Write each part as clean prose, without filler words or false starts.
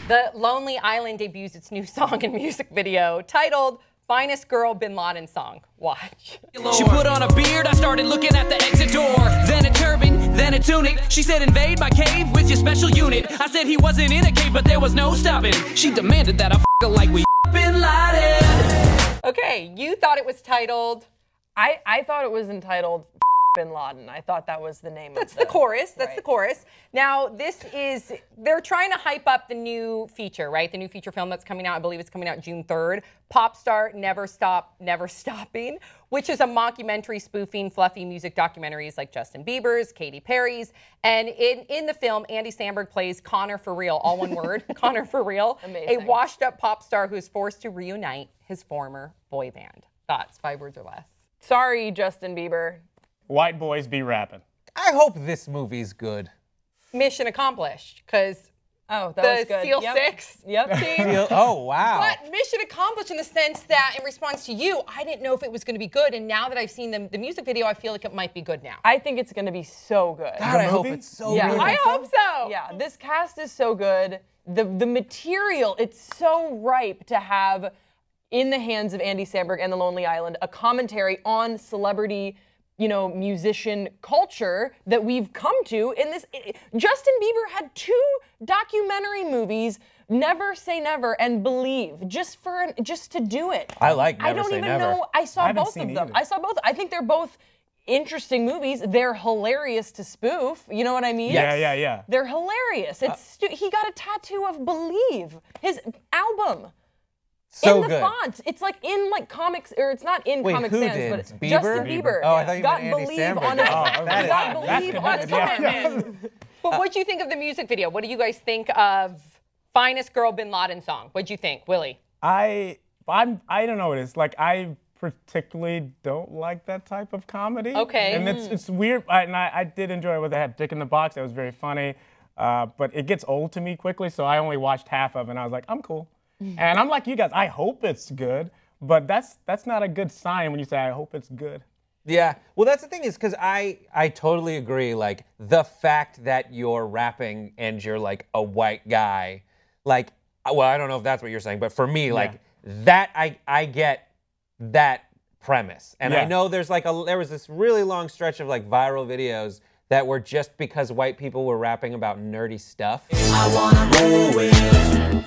The Lonely Island debuts its new song and music video titled Finest Girl Bin Laden Song. Watch. She put on a beard, I started looking at the exit door. Then a turban, then a tunic. She said invade my cave with your special unit. I said he wasn't in a cave, but there was no stopping. She demanded that I f her like we Bin Laden. Okay, you thought it was titled... I thought it was entitled Bin Laden. I thought that was the name That's of the chorus. That's the chorus. Now, this is, they're trying to hype up the new feature, right? The new feature film that's coming out. I believe it's coming out June 3rd. Pop Star Never Stop, Never Stopping, which is a mockumentary spoofing fluffy music documentaries like Justin Bieber's, Katy Perry's. And in the film, Andy Samberg plays Connor for real, all one word, Connor for real. Amazing. A washed up pop star who's forced to reunite his former boy band. Thoughts, 5 words or less. Sorry, Justin Bieber. White boys be rapping. I hope this movie's good. Mission accomplished, because Oh, that the was good. Seal Yep. 6 Yep. team. Oh, wow. But mission accomplished in the sense that, in response to you, I didn't know if it was going to be good, and now that I've seen the music video, I feel like it might be good now. I think it's going to be so good. God, I hope it's so Yeah. good. I hope so. Yeah, this cast is so good. The material, it's so ripe to have in the hands of Andy Samberg and The Lonely Island a commentary on celebrity, musician culture that we've come to in this. Justin Bieber had 2 documentary movies, Never Say Never and Believe, just to do it. I like I Never don't Say even Never. know. I saw haven't both seen of them. either. I saw both. I think they're both interesting movies. They're hilarious to spoof. You know what I mean? Yeah. They're hilarious. He got a tattoo of Believe, his album. So in the good. font. It's like in comics, or it's not in Wait, Comic who Sans, did? but Bieber? Justin Bieber. Oh, I thought you got meant Andy Believe Samberg. on his Oh, that is- got that's Believe on his commitment. arm. But what do you think of the music video? What do you guys think of Finest Girl Bin Laden Song? What'd you think, Willie? I don't know what it is. Like, I particularly don't like that type of comedy. Okay. And it's weird. I did enjoy what they had. Dick in the Box. That was very funny. But it gets old to me quickly, so I only watched half of it, and I was like, I'm cool. And I'm like you guys. I hope it's good. But that's not a good sign when you say, I hope it's good. Yeah. Well, that's the thing is because I totally agree. Like, the fact that you're rapping and you're like a white guy, like, well, I don't know if that's what you're saying, but for me, like, that I get that premise. And I know there was this really long stretch of like viral videos that were just because white people were rapping about nerdy stuff. I wanna roll with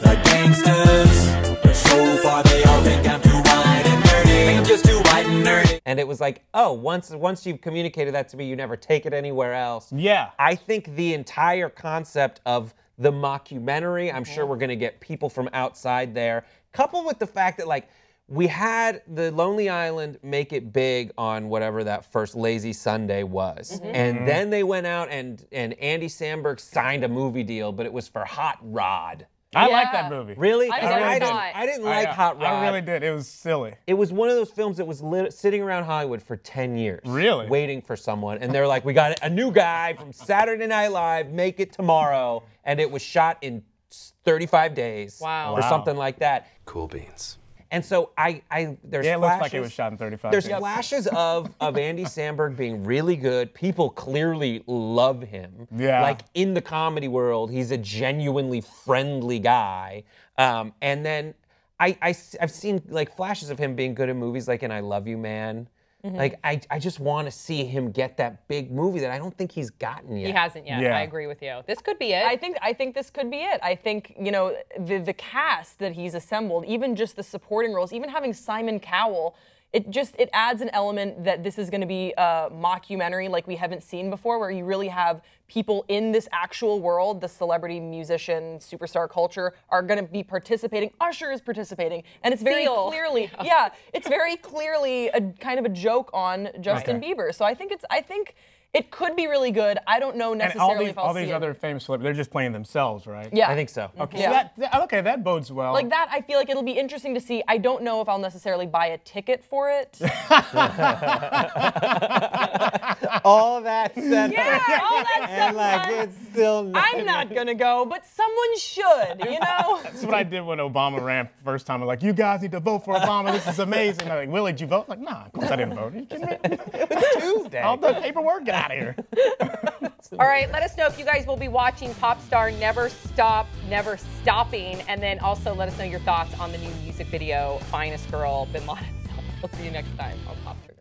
the gangsters, but so far they all think I'm too white and nerdy. Think I'm just too white and nerdy. And it was like, oh, once you've communicated that to me, you never take it anywhere else. Yeah. I think the entire concept of the mockumentary, I'm sure we're gonna get people from outside there, coupled with the fact that like, we had the Lonely Island make it big on whatever that first Lazy Sunday was. And then they went out and Andy Samberg signed a movie deal, but it was for Hot Rod. I like Yeah. that movie. Really? I didn't like Hot Rod. I really did. It was silly. It was one of those films that was sitting around Hollywood for 10 years. Really? Waiting for someone. And they're like, we got a new guy from Saturday Night Live, make it tomorrow. And it was shot in 35 days. Wow. Or something like that. Cool beans. And so there's Yeah, it looks like flashes. it was shot in 35 There's days. flashes of Andy Samberg being really good. People clearly love him. Yeah. Like in the comedy world, he's a genuinely friendly guy. And then I've seen like flashes of him being good in movies like in I Love You, Man. Like I just want to see him get that big movie that I don't think he's gotten yet. He hasn't yet. Yeah. I agree with you. This could be it. I think this could be it. I think, the cast that he's assembled, even just the supporting roles, even having Simon Cowell, it adds an element that this is going to be a mockumentary like we haven't seen before, where you really have people in this actual world, the celebrity, musician, superstar culture, are going to be participating. Usher is participating, and it's very Seal. clearly, it's very clearly a kind of a joke on Justin Bieber. So I think it could be really good. I don't know And necessarily if I'll all see these it. other famous celebrities, they're just playing themselves, right? Yeah, I think so. Okay, Yeah. so that bodes well. like that, I feel like it'll be interesting to see. I don't know if I'll necessarily buy a ticket for it. All that said, Yeah, all that and stuff, like man. it's still not. I'm not gonna go, but someone should, That's what I did when Obama ran the first time. I'm like, you guys need to vote for Obama. This is amazing. I'm like, Willie, did you vote? Like, nah, of course I didn't vote. Are you kidding me? Tuesday. All the paperwork. Get out of here. All right, let us know if you guys will be watching Popstar Never Stop, Never Stopping, and then also let us know your thoughts on the new music video, Finest Girl, Bin Laden. We'll see you next time on Pop Trigger.